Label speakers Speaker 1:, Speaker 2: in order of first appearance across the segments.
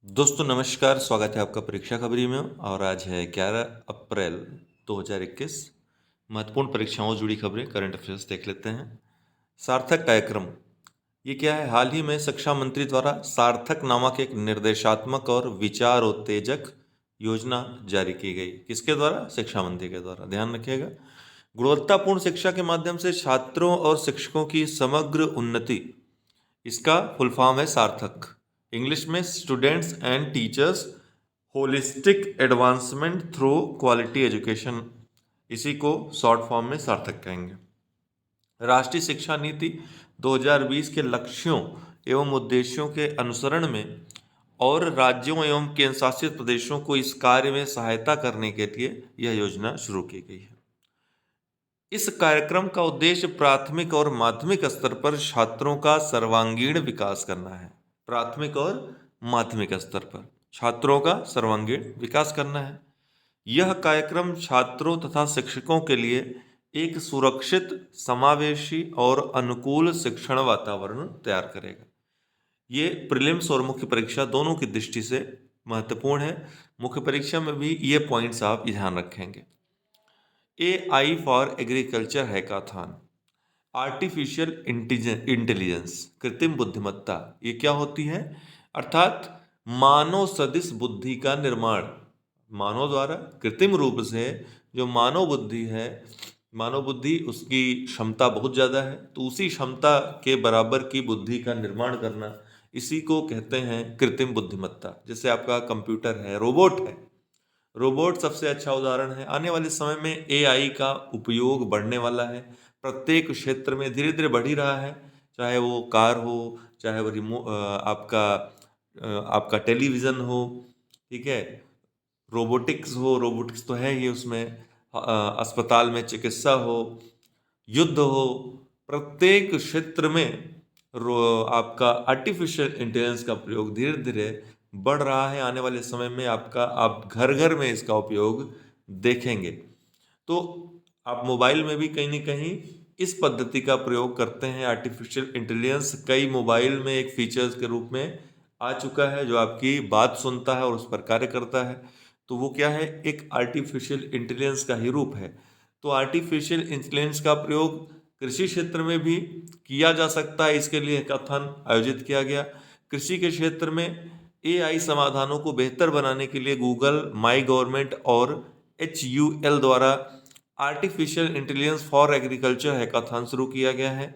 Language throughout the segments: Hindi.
Speaker 1: दोस्तों नमस्कार, स्वागत है आपका परीक्षा खबरी में। और आज है 11 अप्रैल 2021। महत्वपूर्ण परीक्षाओं से जुड़ी खबरें, करंट अफेयर्स देख लेते हैं। सार्थक कार्यक्रम, ये क्या है? हाल ही में शिक्षा मंत्री द्वारा सार्थक नामक एक निर्देशात्मक और विचार उत्तेजक योजना जारी की गई। किसके द्वारा? शिक्षा मंत्री के द्वारा। ध्यान रखिएगा, गुणवत्तापूर्ण शिक्षा के माध्यम से छात्रों और शिक्षकों की समग्र उन्नति, इसका फुल फॉर्म है सार्थक। इंग्लिश में students and teachers holistic advancement through quality education, इसी को शॉर्ट फॉर्म में सार्थक कहेंगे। राष्ट्रीय शिक्षा नीति 2020 के लक्ष्यों एवं उद्देश्यों के अनुसरण में और राज्यों एवं केंद्र शासित प्रदेशों को इस कार्य में सहायता करने के लिए यह योजना शुरू की गई है। इस कार्यक्रम का उद्देश्य प्राथमिक और माध्यमिक स्तर पर छात्रों का सर्वांगीण विकास करना है। प्राथमिक और माध्यमिक स्तर पर छात्रों का सर्वांगीण विकास करना है। यह कार्यक्रम छात्रों तथा शिक्षकों के लिए एक सुरक्षित, समावेशी और अनुकूल शिक्षण वातावरण तैयार करेगा। ये प्रीलिम्स और मुख्य परीक्षा दोनों की दृष्टि से महत्वपूर्ण है। मुख्य परीक्षा में भी ये पॉइंट्स आप ध्यान रखेंगे। AI for agriculture hackathon, artificial intelligence, कृत्रिम बुद्धिमत्ता, ये क्या होती है? अर्थात मानव सदृश बुद्धि का निर्माण, मानव द्वारा कृत्रिम रूप से जो मानव बुद्धि है, मानव बुद्धि उसकी क्षमता बहुत ज़्यादा है, तो उसी क्षमता के बराबर की बुद्धि का निर्माण करना, इसी को कहते हैं कृत्रिम बुद्धिमत्ता। जैसे आपका कंप्यूटर है, रोबोट है, रोबोट सबसे अच्छा उदाहरण है। आने वाले समय में AI का उपयोग बढ़ने वाला है, प्रत्येक क्षेत्र में धीरे धीरे बढ़ ही रहा है। चाहे वो कार हो, चाहे वो आपका टेलीविज़न हो, ठीक है, रोबोटिक्स हो, रोबोटिक्स तो है ही उसमें, अस्पताल में चिकित्सा हो, युद्ध हो, प्रत्येक क्षेत्र में आपका आर्टिफिशियल इंटेलिजेंस का प्रयोग धीरे धीरे बढ़ रहा है। आने वाले समय में आप घर घर में इसका उपयोग देखेंगे। तो आप मोबाइल में भी कहीं ना कहीं इस पद्धति का प्रयोग करते हैं। आर्टिफिशियल इंटेलिजेंस कई मोबाइल में एक फीचर्स के रूप में आ चुका है, जो आपकी बात सुनता है और उस पर कार्य करता है। तो वो क्या है? एक आर्टिफिशियल इंटेलिजेंस का ही रूप है। तो आर्टिफिशियल इंटेलिजेंस का प्रयोग कृषि क्षेत्र में भी किया जा सकता है। इसके लिए हैकाथॉन आयोजित किया गया। कृषि के क्षेत्र में AI समाधानों को बेहतर बनाने के लिए गूगल, माई गवर्नमेंट और HUL द्वारा artificial intelligence for agriculture hackathon शुरू किया गया है।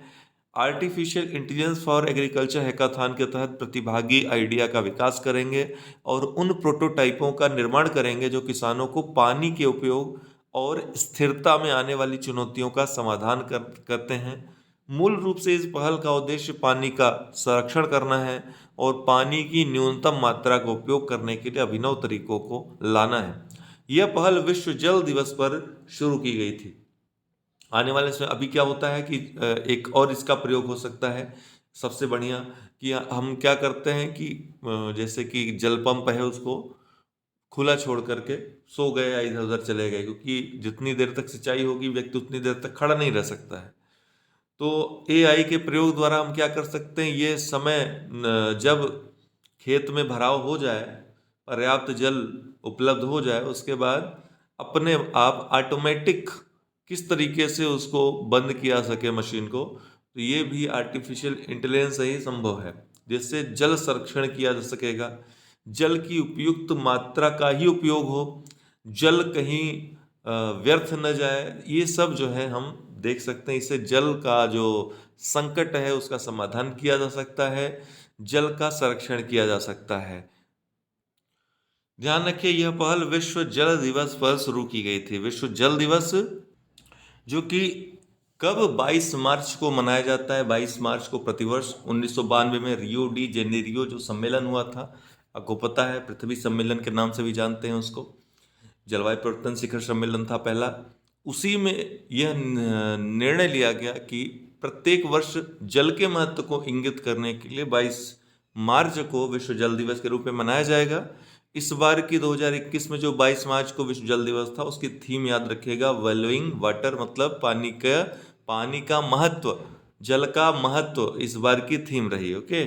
Speaker 1: Artificial intelligence for agriculture hackathon के तहत प्रतिभागी आइडिया का विकास करेंगे और उन प्रोटोटाइपों का निर्माण करेंगे जो किसानों को पानी के उपयोग और स्थिरता में आने वाली चुनौतियों का समाधान करते हैं। मूल रूप से इस पहल का उद्देश्य पानी का संरक्षण करना है और पानी की न्यूनतम मात्रा का उपयोग करने के लिए अभिनव तरीकों को लाना है। यह पहल विश्व जल दिवस पर शुरू की गई थी। आने वाले समय अभी क्या होता है कि एक और इसका प्रयोग हो सकता है सबसे बढ़िया, कि हम क्या करते हैं कि जैसे कि जल पंप है उसको खुला छोड़ करके सो गए या इधर उधर चले गए, क्योंकि जितनी देर तक सिंचाई होगी व्यक्ति उतनी देर तक खड़ा नहीं रह सकता है। तो AI के प्रयोग द्वारा हम क्या कर सकते हैं? ये समय जब खेत में भराव हो जाए, पर्याप्त जल उपलब्ध हो जाए, उसके बाद अपने आप ऑटोमेटिक किस तरीके से उसको बंद किया सके मशीन को, तो ये भी आर्टिफिशियल इंटेलिजेंस से ही संभव है, जिससे जल संरक्षण किया जा सकेगा, जल की उपयुक्त मात्रा का ही उपयोग हो, जल कहीं व्यर्थ न जाए। ये सब जो है हम देख सकते हैं। इससे जल का जो संकट है उसका समाधान किया जा सकता है, जल का संरक्षण किया जा सकता है। ध्यान रखिए, यह पहल विश्व जल दिवस पर शुरू की गई थी। विश्व जल दिवस जो कि कब 22 मार्च को मनाया जाता है। 22 मार्च को प्रतिवर्ष 1992 में रियो डी जेनेरियो जो सम्मेलन हुआ था, आपको पता है, पृथ्वी सम्मेलन के नाम से भी जानते हैं उसको, जलवायु परिवर्तन शिखर सम्मेलन था पहला। उसी में यह निर्णय लिया गया कि प्रत्येक वर्ष जल के महत्व को इंगित करने के लिए 22 मार्च को विश्व जल दिवस के रूप में मनाया जाएगा। इस बार की 2021 में जो 22 मार्च को विश्व जल दिवस था, उसकी थीम याद रखिएगा, वैल्यूइंग वाटर, मतलब पानी का महत्व, जल का महत्व इस बार की थीम रही। ओके,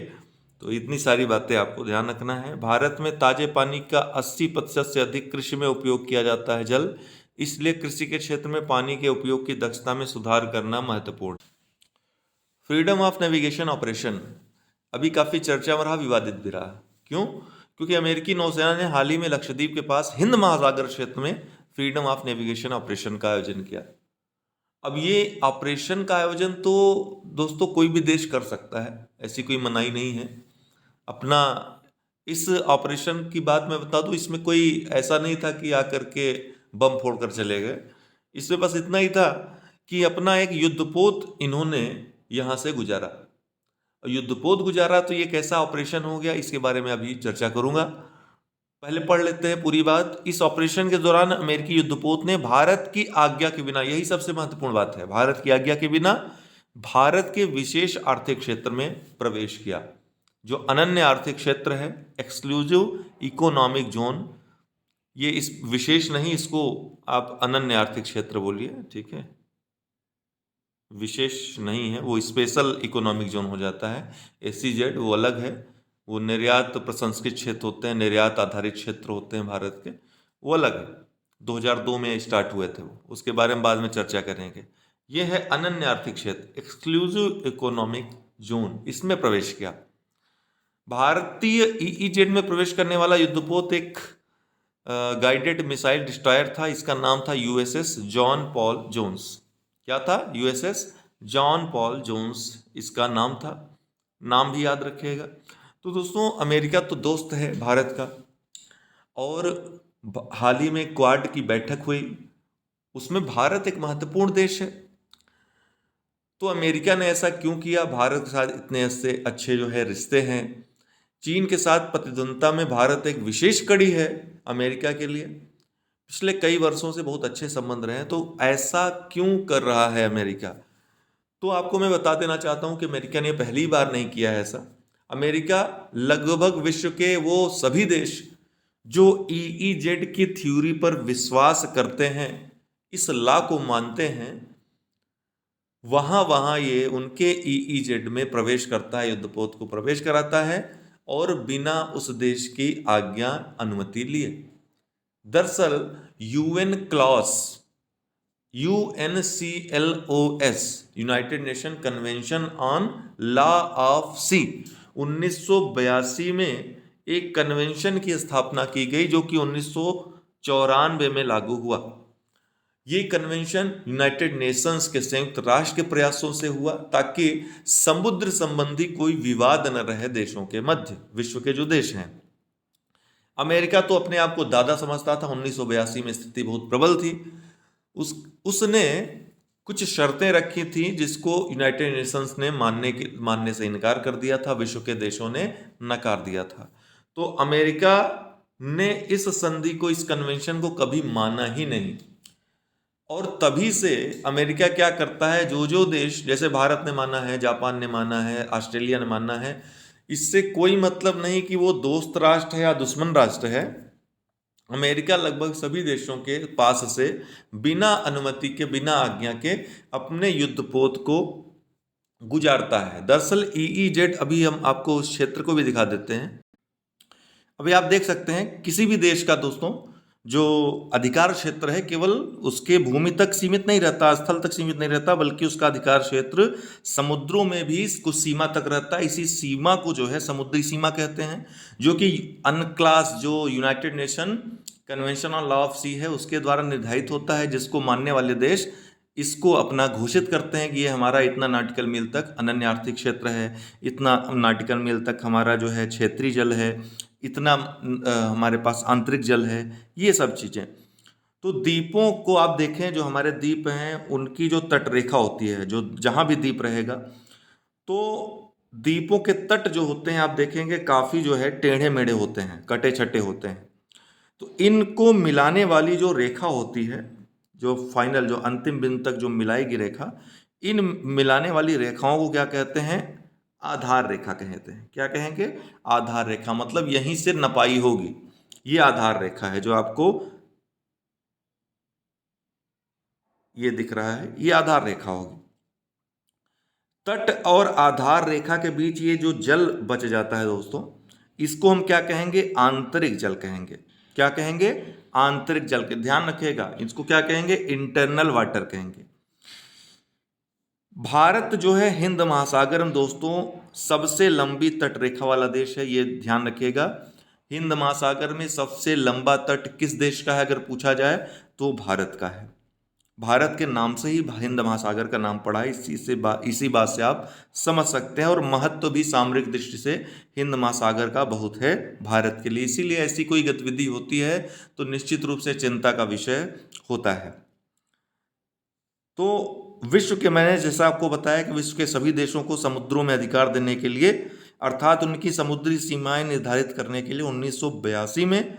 Speaker 1: तो इतनी सारी बातें आपको ध्यान रखना है। भारत में ताजे पानी का 80% से अधिक कृषि में उपयोग किया जाता है जल, इसलिए कृषि के क्षेत्र में पानी के उपयोग की दक्षता में सुधार करना महत्वपूर्ण। फ्रीडम ऑफ नेविगेशन ऑपरेशन अभी काफी चर्चा में रहा, विवादित भी रहा। क्यों? क्योंकि अमेरिकी नौसेना ने हाल ही में लक्षद्वीप के पास हिंद महासागर क्षेत्र में फ्रीडम ऑफ नेविगेशन ऑपरेशन का आयोजन किया। अब ये ऑपरेशन का आयोजन तो दोस्तों कोई भी देश कर सकता है, ऐसी कोई मनाही नहीं है। अपना इस ऑपरेशन की बात मैं बता दूं, इसमें कोई ऐसा नहीं था कि आकर के बम फोड़कर चले गए। इसमें बस इतना ही था कि अपना एक युद्धपोत इन्होंने यहां से गुजारा। युद्धपोत गुजारा तो ये कैसा ऑपरेशन हो गया, इसके बारे में अभी चर्चा करूंगा। पहले पढ़ लेते हैं पूरी बात। इस ऑपरेशन के दौरान अमेरिकी युद्धपोत ने भारत की आज्ञा के बिना, यही सबसे महत्वपूर्ण बात है, भारत की आज्ञा के बिना भारत के विशेष आर्थिक क्षेत्र में प्रवेश किया, जो अनन्य आर्थिक क्षेत्र है, एक्सक्लूसिव इकोनॉमिक जोन। ये इस विशेष नहीं, इसको आप अनन्य आर्थिक क्षेत्र बोलिए, ठीक है, विशेष नहीं है, वो स्पेशल इकोनॉमिक जोन हो जाता है। SEZ वो अलग है, वो निर्यात प्रसंस्कृत क्षेत्र होते हैं, निर्यात आधारित क्षेत्र होते हैं भारत के, वो अलग है। 2002 में स्टार्ट हुए थे वो, उसके बारे में बाद में चर्चा करेंगे। ये है अनन्य आर्थिक क्षेत्र, एक्सक्लूसिव इकोनॉमिक जोन, इसमें प्रवेश किया। भारतीय EEZ में प्रवेश करने वाला युद्धपोत एक गाइडेड मिसाइल डिस्ट्रॉयर था। इसका नाम था USS जॉन पॉल जोन्स। क्या था? USS जॉन पॉल जोन्स इसका नाम था। नाम भी याद रखिएगा। तो दोस्तों, अमेरिका तो दोस्त है भारत का, और हाल ही में क्वाड की बैठक हुई, उसमें भारत एक महत्वपूर्ण देश है। तो अमेरिका ने ऐसा क्यों किया? भारत के साथ इतने ऐसे अच्छे जो है रिश्ते हैं। चीन के साथ प्रतिद्वंद्विता में भारत एक विशेष कड़ी है अमेरिका के लिए। पिछले कई वर्षों से बहुत अच्छे संबंध रहे हैं। तो ऐसा क्यों कर रहा है अमेरिका? तो आपको मैं बता देना चाहता हूं कि अमेरिका ने पहली बार नहीं किया है ऐसा। अमेरिका लगभग विश्व के वो सभी देश जो EEZ की थ्योरी पर विश्वास करते हैं, इस लॉ को मानते हैं, वहां वहां ये उनके EEZ में प्रवेश करता है, युद्धपोत को प्रवेश कराता है, और बिना उस देश की आज्ञा अनुमति लिए। दरअसल UNCLOS, United Nation convention on law of sea, 1982 में एक कन्वेंशन की स्थापना की गई, जो कि 1994 में लागू हुआ। ये कन्वेंशन यूनाइटेड नेशंस के संयुक्त राष्ट्र के प्रयासों से हुआ, ताकि समुद्र संबंधी कोई विवाद न रहे देशों के मध्य, विश्व के जो देश हैं। अमेरिका तो अपने आप को दादा समझता था। 1982 में स्थिति बहुत प्रबल थी। उसने कुछ शर्तें रखी थी, जिसको यूनाइटेड नेशंस ने मानने से इनकार कर दिया था, विश्व के देशों ने नकार दिया था। तो अमेरिका ने इस संधि को, इस कन्वेंशन को कभी माना ही नहीं। और तभी से अमेरिका क्या करता है, जो देश, जैसे भारत ने माना है, जापान ने माना है, ऑस्ट्रेलिया ने माना है, इससे कोई मतलब नहीं कि वो दोस्त राष्ट्र है या दुश्मन राष्ट्र है। अमेरिका लगभग सभी देशों के पास से बिना अनुमति के, बिना आज्ञा के अपने युद्धपोत को गुजारता है। दरअसल EEZ, अभी हम आपको उस क्षेत्र को भी दिखा देते हैं। अभी आप देख सकते हैं, किसी भी देश का दोस्तों जो अधिकार क्षेत्र है, केवल उसके भूमि तक सीमित नहीं रहता, स्थल तक सीमित नहीं रहता, बल्कि उसका अधिकार क्षेत्र समुद्रों में भी कुछ सीमा तक रहता है। इसी सीमा को जो है समुद्री सीमा कहते हैं, जो कि अनक्लास, जो United Nation convention on law of sea है, उसके द्वारा निर्धारित होता है, जिसको मानने वाले देश इसको अपना घोषित करते हैं कि ये हमारा इतना नॉटिकल मील तक अनन्य आर्थिक क्षेत्र है, इतना नॉटिकल मील तक हमारा जो है क्षेत्रीय जल है, इतना हमारे पास आंतरिक जल है, ये सब चीज़ें। तो द्वीपों को आप देखें, जो हमारे द्वीप हैं, उनकी जो तट रेखा होती है, जो जहाँ भी द्वीप रहेगा, तो द्वीपों के तट जो होते हैं, आप देखेंगे काफ़ी जो है टेढ़े मेढ़े होते हैं, कटे छटे होते हैं। तो इनको मिलाने वाली जो रेखा होती है, जो फाइनल, जो अंतिम बिंदु तक जो मिलाएगी रेखा, इन मिलाने वाली रेखाओं को क्या कहते हैं? आधार रेखा कहते हैं। क्या कहेंगे? आधार रेखा। मतलब यहीं से नपाई होगी, ये आधार रेखा है, जो आपको ये दिख रहा है, ये आधार रेखा होगी। तट और आधार रेखा के बीच ये जो जल बच जाता है दोस्तों, इसको हम क्या कहेंगे? आंतरिक जल कहेंगे। क्या कहेंगे? आंतरिक जल के, ध्यान रखिएगा, इसको क्या कहेंगे? इंटरनल वाटर कहेंगे। भारत जो है हिंद महासागर में दोस्तों सबसे लंबी तट रेखा वाला देश है, ये ध्यान रखिएगा। हिंद महासागर में सबसे लंबा तट किस देश का है अगर पूछा जाए तो भारत का है। भारत के नाम से ही हिंद महासागर का नाम पड़ा है, इसी बात से आप समझ सकते हैं। और महत्व भी सामरिक दृष्टि से हिंद महासागर का बहुत है भारत के लिए, इसीलिए ऐसी कोई गतिविधि होती है तो निश्चित रूप से चिंता का विषय होता है। तो विश्व के, मैंने जैसा आपको बताया कि विश्व के सभी देशों को समुद्रों में अधिकार देने के लिए अर्थात उनकी समुद्री सीमाएं निर्धारित करने के लिए 1982 में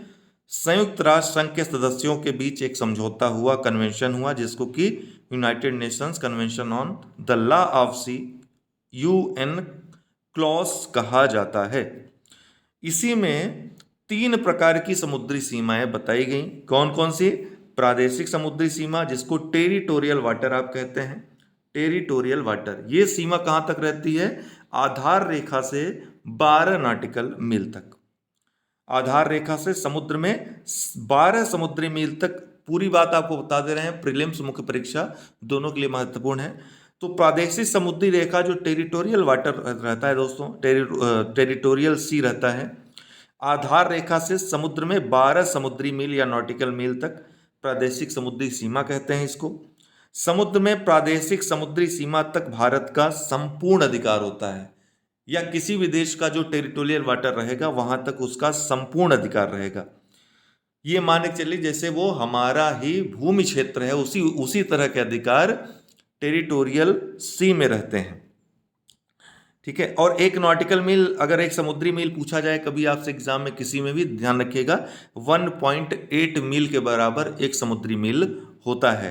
Speaker 1: संयुक्त राष्ट्र संघ के सदस्यों के बीच एक समझौता हुआ, कन्वेंशन हुआ, जिसको कि United Nations convention on the law of sea, UN clause कहा जाता है। इसी में 3 प्रकार की समुद्री सीमाएं बताई गई। कौन कौन सी? प्रादेशिक समुद्री सीमा, जिसको टेरिटोरियल वाटर आप कहते हैं, टेरिटोरियल वाटर। ये सीमा कहां तक रहती है? आधार रेखा से 12 नॉटिकल मील तक। आधार रेखा से समुद्र में 12 समुद्री मील तक। पूरी बात आपको बता दे रहे हैं, प्रीलिम्स मुख्य परीक्षा दोनों के लिए महत्वपूर्ण है। तो प्रादेशिक समुद्री रेखा जो टेरिटोरियल वाटर रहता है दोस्तों, टेरिटोरियल सी रहता है। आधार रेखा से समुद्र में 12 समुद्री मील या नॉटिकल मील तक प्रादेशिक समुद्री सीमा कहते हैं इसको। समुद्र में प्रादेशिक समुद्री सीमा तक भारत का संपूर्ण अधिकार होता है, या किसी भी देश का जो टेरिटोरियल वाटर रहेगा वहां तक उसका संपूर्ण अधिकार रहेगा। ये मान के चलिए जैसे वो हमारा ही भूमि क्षेत्र है, उसी तरह के अधिकार टेरिटोरियल सी में रहते हैं। ठीक है। और एक नॉटिकल मील, अगर एक समुद्री मील पूछा जाए कभी आपसे एग्जाम में किसी में भी, ध्यान रखिएगा 1.8 मील के बराबर एक समुद्री मील होता है।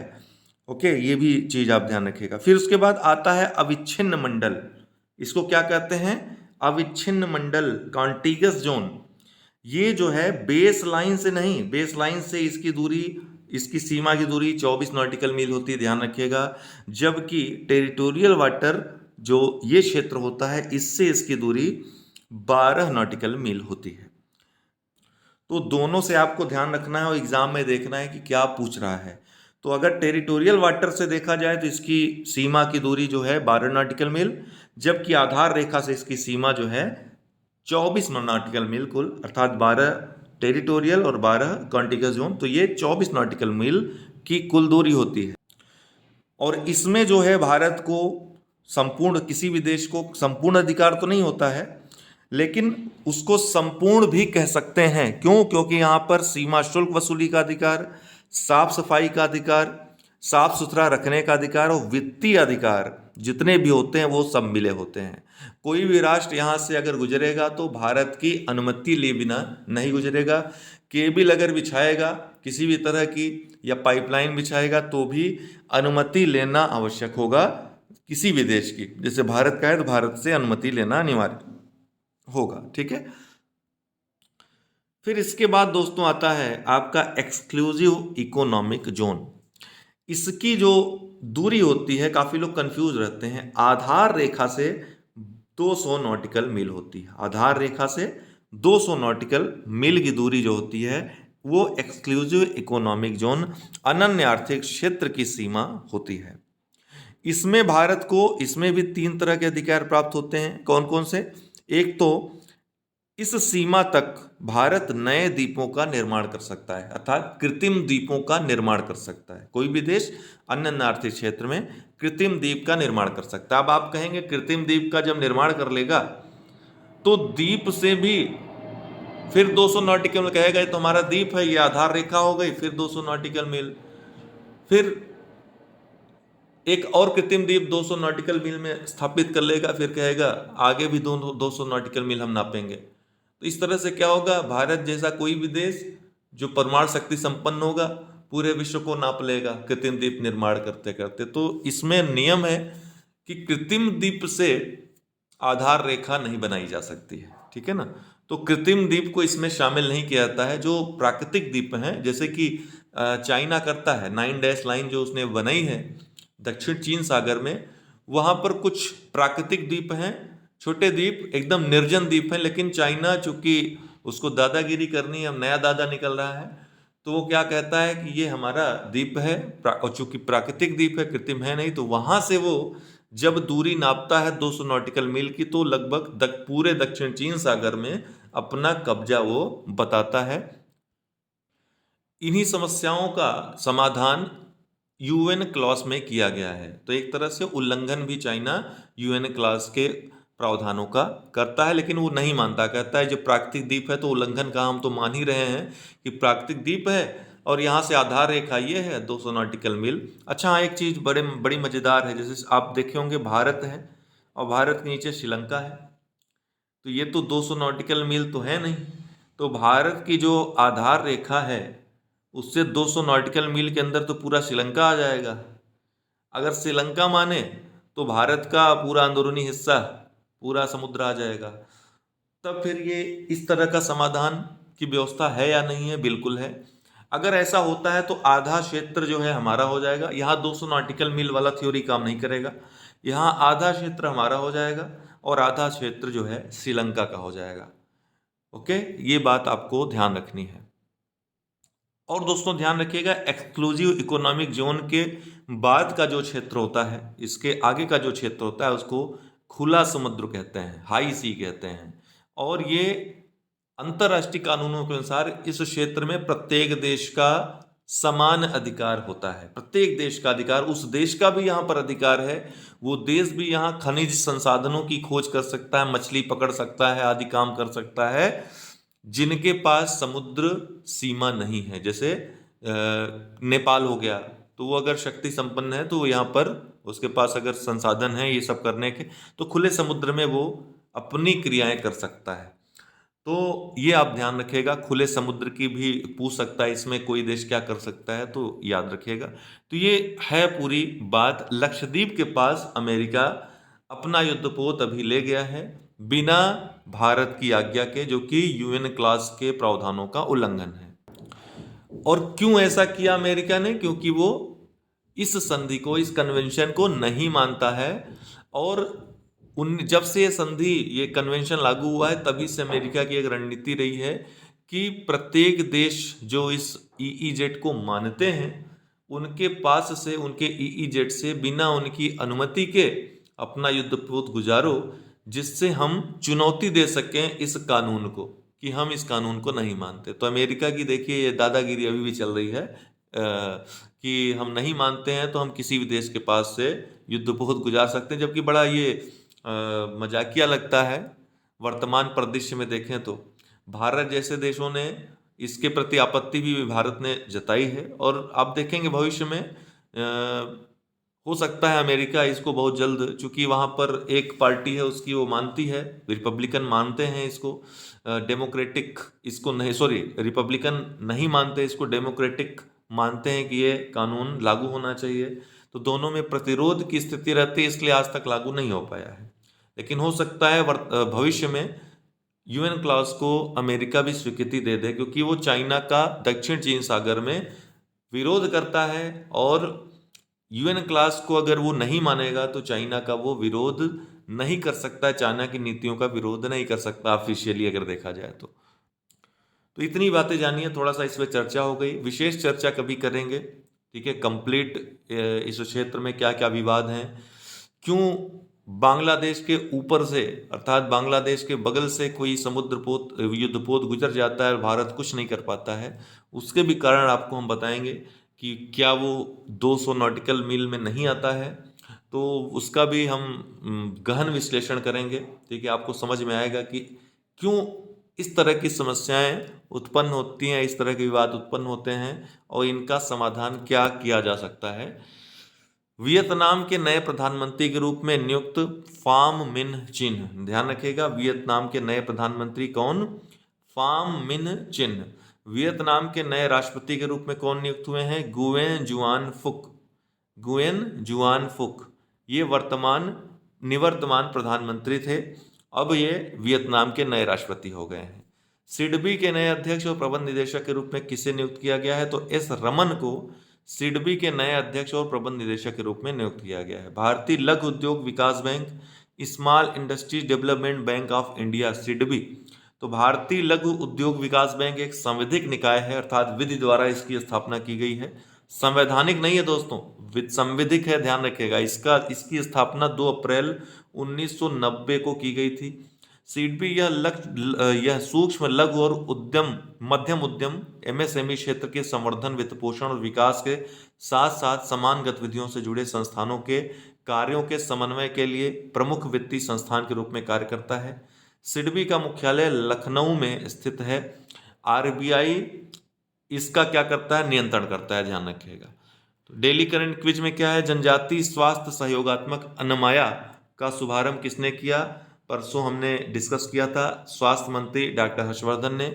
Speaker 1: ओके, ये भी चीज आप ध्यान रखिएगा। फिर उसके बाद आता है अविच्छिन्न मंडल। इसको क्या कहते हैं? अविच्छिन्न मंडल, कॉन्टिगस जोन। ये जो है बेस लाइन से नहीं, बेस लाइन से इसकी दूरी, इसकी सीमा की दूरी 24 नॉटिकल मील होती है, ध्यान रखिएगा। जबकि टेरिटोरियल वाटर जो ये क्षेत्र होता है, इससे इसकी दूरी 12 नॉटिकल मील होती है। तो दोनों से आपको ध्यान रखना है और एग्जाम में देखना है कि क्या पूछ रहा है। तो अगर टेरिटोरियल वाटर से देखा जाए तो इसकी सीमा की दूरी जो है 12 नॉटिकल मील, जबकि आधार रेखा से इसकी सीमा जो है 24 नॉटिकल मील कुल, अर्थात 12 टेरिटोरियल और 12 कॉन्टिगस जोन, तो ये 24 नॉटिकल मील की कुल दूरी होती है। और इसमें जो है भारत को संपूर्ण, किसी भी देश को संपूर्ण अधिकार तो नहीं होता है, लेकिन उसको संपूर्ण भी कह सकते हैं। क्यों? क्योंकि यहाँ पर सीमा शुल्क वसूली का अधिकार, साफ सफाई का अधिकार, साफ सुथरा रखने का अधिकार और वित्तीय अधिकार जितने भी होते हैं वो सब मिले होते हैं। कोई भी राष्ट्र यहाँ से अगर गुजरेगा तो भारत की अनुमति लिए बिना नहीं गुजरेगा। केबल अगर बिछाएगा किसी भी तरह की या पाइपलाइन बिछाएगा तो भी अनुमति लेना आवश्यक होगा किसी भी देश की। जैसे भारत का है तो भारत से अनुमति लेना अनिवार्य होगा। ठीक है। फिर इसके बाद दोस्तों आता है आपका एक्सक्लूसिव इकोनॉमिक जोन। इसकी जो दूरी होती है, काफी लोग कंफ्यूज रहते हैं, आधार रेखा से 200 नॉटिकल मील होती है। आधार रेखा से 200 नॉटिकल मील की दूरी जो होती है वो एक्सक्लूसिव इकोनॉमिक जोन, अनन्य आर्थिक क्षेत्र की सीमा होती है। इसमें भारत को, इसमें भी 3 तरह के अधिकार प्राप्त होते हैं। कौन कौन से? एक तो इस सीमा तक भारत नए द्वीपों का निर्माण कर सकता है, अर्थात कृत्रिम द्वीपों का निर्माण कर सकता है। कोई भी देश अन्य आर्थिक क्षेत्र में कृत्रिम द्वीप का निर्माण कर सकता है। अब आप कहेंगे कृत्रिम द्वीप का जब निर्माण कर लेगा तो द्वीप से भी फिर 200 नॉटिकल मील कहेगा ये तो हमारा द्वीप है, ये आधार रेखा हो गई, फिर 200 नॉटिकल मील, फिर एक और कृत्रिम द्वीप 200 नॉटिकल मील में स्थापित कर लेगा, फिर कहेगा आगे भी 200 नॉटिकल मील हम नापेंगे। तो इस तरह से क्या होगा, भारत जैसा कोई भी देश जो परमाणु शक्ति संपन्न होगा पूरे विश्व को नाप लेगा कृत्रिम द्वीप निर्माण करते करते। तो इसमें नियम है कि कृत्रिम द्वीप से आधार रेखा नहीं बनाई जा सकती है। ठीक है ना। तो कृत्रिम द्वीप को इसमें शामिल नहीं किया जाता है। जो प्राकृतिक द्वीप हैं, जैसे कि चाइना करता है, 9 डैश लाइन जो उसने बनाई है दक्षिण चीन सागर में, वहाँ पर कुछ प्राकृतिक द्वीप हैं, छोटे द्वीप, एकदम निर्जन द्वीप हैं, लेकिन चाइना चूंकि उसको दादागिरी करनी है, अब नया दादा निकल रहा है, तो वो क्या कहता है कि ये हमारा द्वीप है, और चूंकि प्राकृतिक द्वीप है, कृत्रिम है नहीं, तो वहां से वो जब दूरी नापता है 200 नॉटिकल मील की, तो लगभग पूरे दक्षिण चीन सागर में अपना कब्जा वो बताता है। इन्हीं समस्याओं का समाधान यूएन क्लॉज में किया गया है। तो एक तरह से उल्लंघन भी चाइना यूएन क्लॉज के प्रावधानों का करता है, लेकिन वो नहीं मानता, कहता है जब प्राकृतिक द्वीप है तो उल्लंघन का हम तो मान ही रहे हैं कि प्राकृतिक द्वीप है और यहाँ से आधार रेखा ये है 200 नॉटिकल मील। अच्छा हाँ, एक चीज़ बड़ी मज़ेदार है, जैसे आप देखे होंगे भारत है और भारत के नीचे श्रीलंका है, तो ये तो 200 नॉटिकल मील तो है नहीं, तो भारत की जो आधार रेखा है उससे 200 नॉटिकल मील के अंदर तो पूरा श्रीलंका आ जाएगा। अगर श्रीलंका माने तो भारत का पूरा अंदरूनी हिस्सा, पूरा समुद्र आ जाएगा। तब फिर ये इस तरह का समाधान की व्यवस्था है या नहीं है? बिल्कुल है। अगर ऐसा होता है तो आधा क्षेत्र जो है हमारा हो जाएगा। यहाँ 200 नॉटिकल मील वाला थ्योरी काम नहीं करेगा। यहाँ आधा क्षेत्र हमारा हो जाएगा और आधा क्षेत्र जो है श्रीलंका का हो जाएगा। ओके, ये बात आपको ध्यान रखनी है। और दोस्तों ध्यान रखिएगा, एक्सक्लूसिव इकोनॉमिक जोन के बाद का जो क्षेत्र होता है, इसके आगे का जो क्षेत्र होता है उसको खुला समुद्र कहते हैं, हाई सी कहते हैं। और ये अंतरराष्ट्रीय कानूनों के अनुसार इस क्षेत्र में प्रत्येक देश का समान अधिकार होता है। प्रत्येक देश का अधिकार, उस देश का भी यहाँ पर अधिकार है। वो देश भी यहाँ खनिज संसाधनों की खोज कर सकता है, मछली पकड़ सकता है, आदि काम कर सकता है, जिनके पास समुद्र सीमा नहीं है। जैसे नेपाल हो गया, तो वो अगर शक्ति संपन्न है तो यहाँ पर उसके पास अगर संसाधन है ये सब करने के, तो खुले समुद्र में वो अपनी क्रियाएं कर सकता है। तो ये आप ध्यान रखिएगा, खुले समुद्र की भी पूछ सकता है, इसमें कोई देश क्या कर सकता है, तो याद रखिएगा। तो ये है पूरी बात। लक्षद्वीप के पास अमेरिका अपना युद्धपोत अभी ले गया है बिना भारत की आज्ञा के, जो कि यूएन क्लॉज के प्रावधानों का उल्लंघन है। और क्यों ऐसा किया अमेरिका ने? क्योंकि वो इस संधि को, इस कन्वेंशन को नहीं मानता है। और जब से ये संधि, ये कन्वेंशन लागू हुआ है, तभी से अमेरिका की एक रणनीति रही है कि प्रत्येक देश जो इस ईईजेड को मानते हैं उनके पास से, उनके ईईजेड से बिना उनकी अनुमति के अपना युद्धपोत गुजारो, जिससे हम चुनौती दे सकें इस कानून को कि हम इस कानून को नहीं मानते। तो अमेरिका की देखिए ये दादागिरी अभी भी चल रही है कि हम नहीं मानते हैं तो हम किसी भी देश के पास से युद्धपोत गुजार सकते हैं, जबकि बड़ा ये मजाकिया लगता है। वर्तमान परिदृश्य में देखें तो भारत जैसे देशों ने इसके प्रति आपत्ति भी भारत ने जताई है, और आप देखेंगे भविष्य में हो सकता है अमेरिका इसको बहुत जल्द, चूंकि वहाँ पर एक पार्टी है उसकी वो मानती है, रिपब्लिकन मानते हैं इसको, डेमोक्रेटिक इसको नहीं, सॉरी रिपब्लिकन नहीं मानते इसको, डेमोक्रेटिक मानते हैं कि ये कानून लागू होना चाहिए। तो दोनों में प्रतिरोध की स्थिति रहती है, इसलिए आज तक लागू नहीं हो पाया है। लेकिन हो सकता है भविष्य में यूएन क्लॉज को अमेरिका भी स्वीकृति दे दे, क्योंकि वो चाइना का दक्षिण चीन सागर में विरोध करता है, और यूएन क्लॉज को अगर वो नहीं मानेगा तो चाइना का वो विरोध नहीं कर सकता, चाइना की नीतियों का विरोध नहीं कर सकता ऑफिशियली अगर देखा जाए तो इतनी बातें जानिए, थोड़ा सा इस पर चर्चा हो गई, विशेष चर्चा कभी करेंगे, ठीक है, कंप्लीट इस क्षेत्र में क्या क्या विवाद हैं, क्यों बांग्लादेश के ऊपर से, अर्थात बांग्लादेश के बगल से कोई समुद्रपोत, युद्धपोत गुजर जाता है, भारत कुछ नहीं कर पाता है, उसके भी कारण आपको हम बताएंगे कि क्या वो 200 नॉटिकल मील में नहीं आता है, तो उसका भी हम गहन विश्लेषण करेंगे, ठीक है। आपको समझ में आएगा कि क्यों इस तरह की समस्याएं उत्पन्न होती हैं, इस तरह के विवाद उत्पन्न होते हैं, और इनका समाधान क्या किया जा सकता है। वियतनाम के नए प्रधानमंत्री के रूप में नियुक्त फाम मिन चिन, ध्यान रखिएगा, वियतनाम के नए प्रधानमंत्री कौन? फाम मिन चिन। वियतनाम के नए राष्ट्रपति के रूप में कौन नियुक्त हुए हैं? गुयेन जुआन फुक। गुयेन जुआन फुक ये निवर्तमान प्रधानमंत्री थे, अब ये वियतनाम के नए राष्ट्रपति हो गए हैं। सिडबी के नए अध्यक्ष और प्रबंध निदेशक के रूप में किसे नियुक्त किया गया है? तो एस रमन को सिडबी के नए अध्यक्ष और प्रबंध निदेशक के रूप में नियुक्त किया गया है। भारतीय लघु उद्योग विकास bank, small industries development bank of India SIDBI. तो भारतीय लघु उद्योग विकास बैंक एक संवैधानिक निकाय है, अर्थात विधि द्वारा इसकी स्थापना की गई है। संवैधानिक नहीं है दोस्तों, संवैधिक है, ध्यान रखिएगा। इसकी स्थापना 2 अप्रैल 1990 को की गई थी। सिडबी यह सूक्ष्म लघु और मध्यम उद्यम एमएसएमई क्षेत्र के संवर्धन, वित्त पोषण और विकास के साथ साथ समान गतिविधियों से जुड़े संस्थानों के कार्यों के समन्वय के लिए प्रमुख वित्तीय संस्थान के रूप में कार्य करता है। सिडबी का मुख्यालय लखनऊ में स्थित है। आरबीआई इसका क्या करता है, नियंत्रण करता है, ध्यान रखिएगा। तो डेली करंट क्विज में क्या है, जनजातीय स्वास्थ्य सहयोगात्मक अनमाया का शुभारंभ किसने किया? परसों हमने डिस्कस किया था, स्वास्थ्य मंत्री डॉक्टर हर्षवर्धन ने।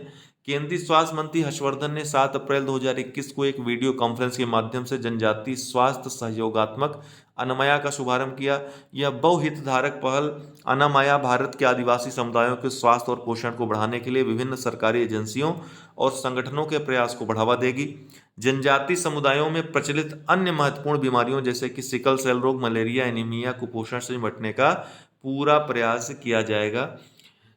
Speaker 1: केंद्रीय स्वास्थ्य मंत्री हर्षवर्धन ने 7 अप्रैल 2021 को एक वीडियो कॉन्फ्रेंस के माध्यम से जनजातीय स्वास्थ्य सहयोगात्मक अनामया का शुभारंभ किया। यह बहुहितधारक पहल अनामया भारत के आदिवासी समुदायों के स्वास्थ्य और पोषण को बढ़ाने के लिए विभिन्न सरकारी एजेंसियों और संगठनों के प्रयास को बढ़ावा देगी। जनजातीय समुदायों में प्रचलित अन्य महत्वपूर्ण बीमारियों जैसे कि सिकल सेल रोग, मलेरिया, एनीमिया, कुपोषण से निपटने का पूरा प्रयास किया जाएगा।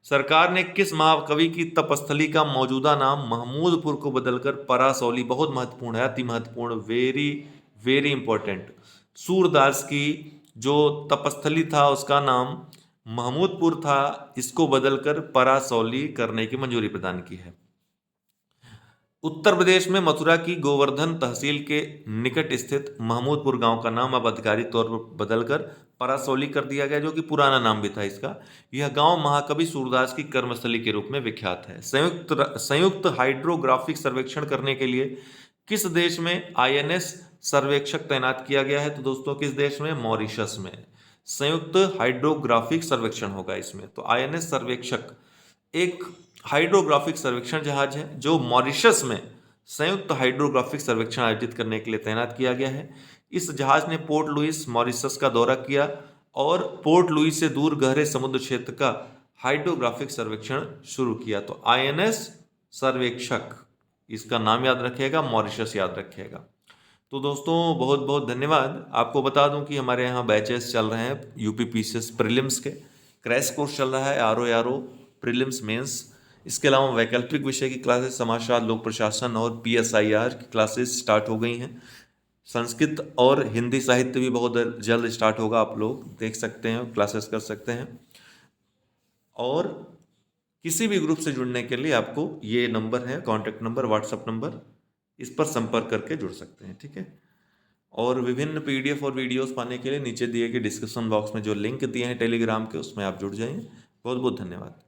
Speaker 1: सरकार ने किस महाकवि की तपस्थली का मौजूदा नाम महमूदपुर को बदलकर परासौली, बहुत महत्वपूर्ण है, अति महत्वपूर्ण, वेरी वेरी इंपॉर्टेंट, सूरदास की जो तपस्थली था उसका नाम महमूदपुर था, इसको बदलकर परासौली करने की मंजूरी प्रदान की है। उत्तर प्रदेश में मथुरा की गोवर्धन तहसील के निकट स्थित महमूदपुर गांव का नाम अब आधिकारिक तौर पर बदलकर परासौली कर दिया गया, जो कि पुराना नाम भी था इसका। यह गांव महाकवि सूरदास की कर्मस्थली के रूप में विख्यात है। संयुक्त हाइड्रोग्राफिक सर्वेक्षण करने के लिए किस देश में आईएनएस सर्वेक्षक तैनात किया गया है? तो दोस्तों किस देश में? मॉरिशस में। संयुक्त हाइड्रोग्राफिक सर्वेक्षण होगा इसमें। तो आईएनएस सर्वेक्षक एक हाइड्रोग्राफिक सर्वेक्षण जहाज है जो मॉरिशस में संयुक्त हाइड्रोग्राफिक सर्वेक्षण आयोजित करने के लिए तैनात किया गया है। इस जहाज ने पोर्ट लुइस मॉरिशस का दौरा किया और पोर्ट लुइस से दूर गहरे समुद्र क्षेत्र का हाइड्रोग्राफिक सर्वेक्षण शुरू किया। तो आईएनएस सर्वेक्षक, इसका नाम याद रखिएगा, मॉरिशस याद रखिएगा। तो दोस्तों बहुत बहुत धन्यवाद। आपको बता दूं कि हमारे यहाँ बैचेस चल रहे हैं यूपीपीसीएस प्रीलिम्स के, क्रैश कोर्स चल रहा है, आरओ प्रीलिम्स मेंस। इसके अलावा वैकल्पिक विषय की क्लासेस, समाजशास्त्र, लोक प्रशासन और पीएसआईआर की क्लासेस स्टार्ट हो गई हैं। संस्कृत और हिंदी साहित्य भी बहुत जल्द स्टार्ट होगा, आप लोग देख सकते हैं, क्लासेस कर सकते हैं। और किसी भी ग्रुप से जुड़ने के लिए आपको ये नंबर है, कॉन्टैक्ट नंबर, व्हाट्सएप नंबर, इस पर संपर्क करके जुड़ सकते हैं, ठीक है। और विभिन्न पीडीएफ और वीडियोस पाने के लिए नीचे दिए गए डिस्क्रिप्शन बॉक्स में जो लिंक दिए हैं टेलीग्राम के, उसमें आप जुड़ जाइए। बहुत बहुत धन्यवाद।